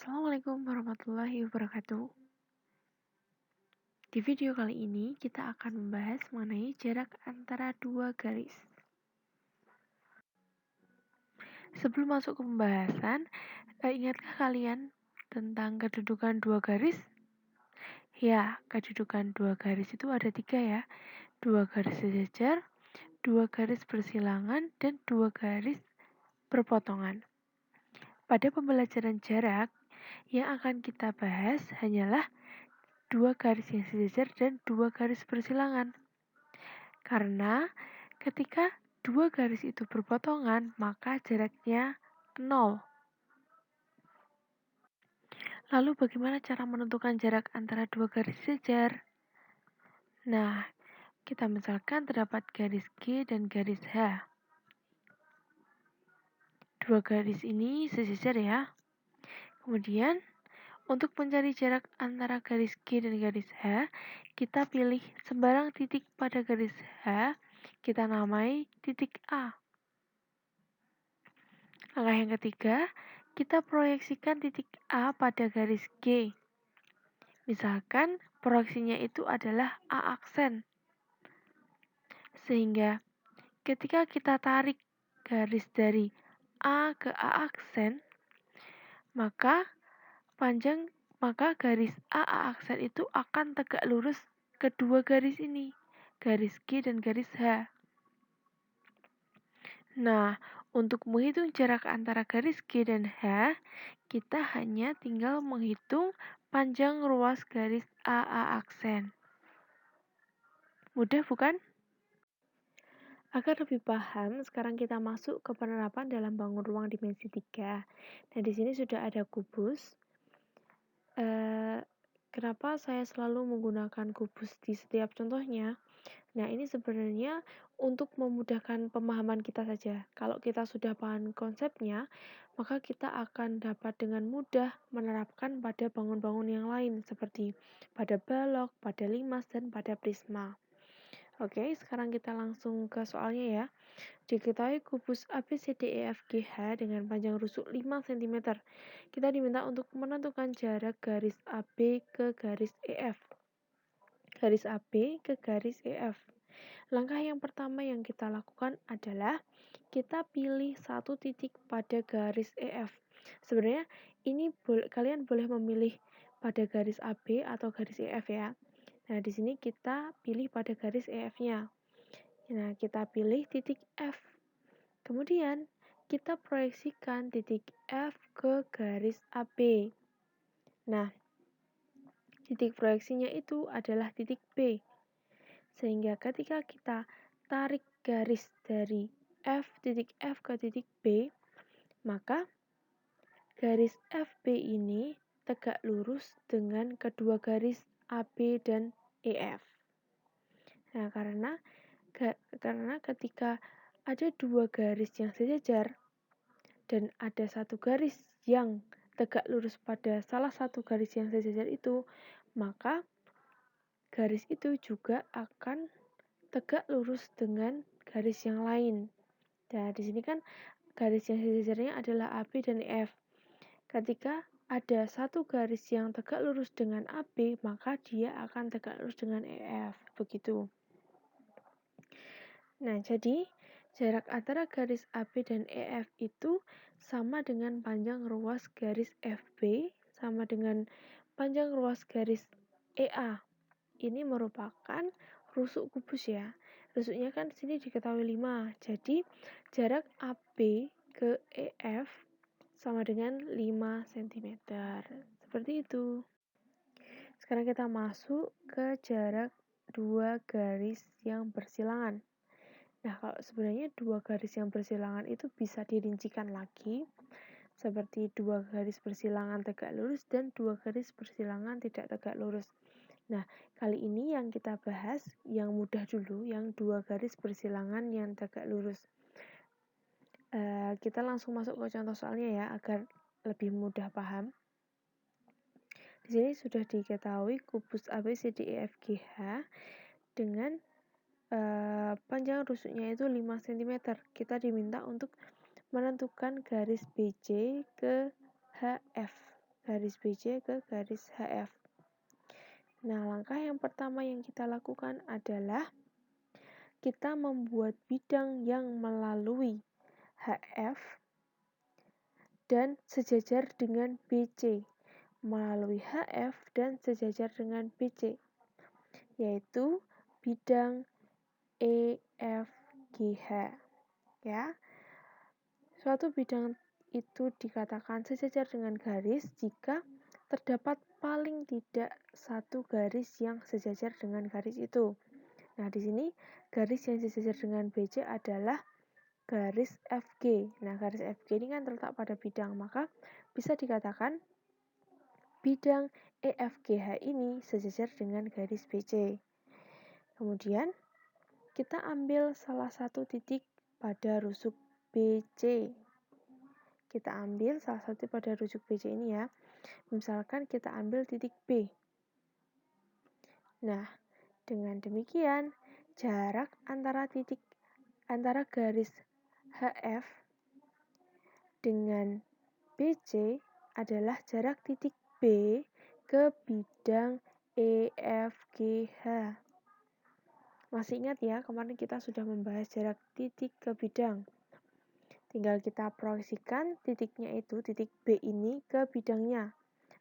Assalamualaikum warahmatullahi wabarakatuh. Di video kali ini kita akan membahas mengenai jarak antara dua garis. Sebelum masuk ke pembahasan, ingatkah kalian tentang kedudukan dua garis? Ya, kedudukan dua garis itu ada 3 ya. 2 garis sejajar, 2 garis bersilangan, dan 2 garis berpotongan. Pada pembelajaran jarak, yang akan kita bahas hanyalah 2 garis yang sejajar dan 2 garis bersilangan. Karena ketika 2 garis itu berpotongan, maka jaraknya 0. Lalu bagaimana cara menentukan jarak antara 2 garis sejajar? Nah, kita misalkan terdapat garis G dan garis H. 2 garis ini sejajar ya. Kemudian, untuk mencari jarak antara garis G dan garis H, kita pilih sembarang titik pada garis H, kita namai titik A. Langkah yang ketiga, kita proyeksikan titik A pada garis G. Misalkan proyeksinya itu adalah A aksen. Sehingga ketika kita tarik garis dari A ke A aksen, maka garis A aksen itu akan tegak lurus kedua garis ini, garis G dan garis H. Nah, untuk menghitung jarak antara garis G dan H, kita hanya tinggal menghitung panjang ruas garis AA aksen. Mudah bukan? Agar lebih paham, sekarang kita masuk ke penerapan dalam bangun ruang dimensi 3. Nah, di sini sudah ada kubus. Kenapa saya selalu menggunakan kubus di setiap contohnya? Nah, ini sebenarnya untuk memudahkan pemahaman kita saja. Kalau kita sudah paham konsepnya, maka kita akan dapat dengan mudah menerapkan pada bangun-bangun yang lain, seperti pada balok, pada limas, dan pada prisma. Oke, sekarang kita langsung ke soalnya ya. Diketahui kubus ABCDEFGH dengan panjang rusuk 5 cm. Kita diminta untuk menentukan jarak garis AB ke garis EF. Garis AB ke garis EF. Langkah yang pertama yang kita lakukan adalah kita pilih satu titik pada garis EF. Sebenarnya ini kalian boleh memilih pada garis AB atau garis EF ya. Nah, di sini kita pilih pada garis EF-nya. Nah, kita pilih titik F. Kemudian, kita proyeksikan titik F ke garis AB. Nah, titik proyeksinya itu adalah titik B. Sehingga ketika kita tarik garis dari titik F ke titik B, maka garis FB ini tegak lurus dengan kedua garis AB dan EF. Nah, karena ketika ada dua garis yang sejajar dan ada satu garis yang tegak lurus pada salah satu garis yang sejajar itu, maka garis itu juga akan tegak lurus dengan garis yang lain. Nah, di sini kan garis yang sejajarnya adalah AB dan EF. Ketika ada satu garis yang tegak lurus dengan AB, maka dia akan tegak lurus dengan EF. Begitu. Nah, jadi jarak antara garis AB dan EF itu sama dengan panjang ruas garis FB sama dengan panjang ruas garis EA. Ini merupakan rusuk kubus ya. Rusuknya kan sini diketahui 5. Jadi jarak AB ke EF sama dengan 5 cm. Seperti itu. Sekarang kita masuk ke jarak dua garis yang bersilangan. Nah, kalau sebenarnya dua garis yang bersilangan itu bisa dirincikan lagi, seperti dua garis bersilangan tegak lurus dan dua garis bersilangan tidak tegak lurus. Nah, kali ini yang kita bahas yang mudah dulu, yang dua garis bersilangan yang tegak lurus. Kita langsung masuk ke contoh soalnya ya, agar lebih mudah paham. Di sini sudah diketahui kubus ABCDEFGH dengan panjang rusuknya itu 5 cm. Kita diminta untuk menentukan garis BC ke HF. garis BC ke garis HF. Nah, langkah yang pertama yang kita lakukan adalah kita membuat bidang yang melalui HF dan sejajar dengan BC, melalui HF dan sejajar dengan BC, yaitu bidang EFGH. Ya, suatu bidang itu dikatakan sejajar dengan garis jika terdapat paling tidak satu garis yang sejajar dengan garis itu. Nah, di sini garis yang sejajar dengan BC adalah garis FG. Nah, garis FG ini kan terletak pada bidang, maka bisa dikatakan bidang EFGH ini sejajar dengan garis BC. Kemudian, kita ambil salah satu titik pada rusuk BC. Kita ambil salah satu pada rusuk BC ini ya. Misalkan kita ambil titik B. Nah, dengan demikian, jarak antara garis HF dengan BC adalah jarak titik B ke bidang EFGH. Masih ingat ya, kemarin kita sudah membahas jarak titik ke bidang. Tinggal kita proyeksikan titiknya itu, titik B ini ke bidangnya.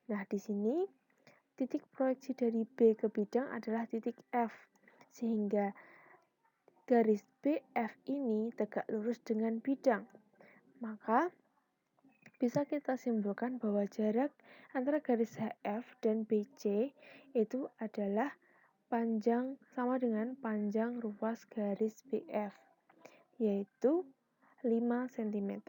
Nah, di sini titik proyeksi dari B ke bidang adalah titik F, sehingga garis BF ini tegak lurus dengan bidang. Maka, bisa kita simpulkan bahwa jarak antara garis HF dan BC itu adalah sama dengan panjang ruas garis BF, yaitu 5 cm.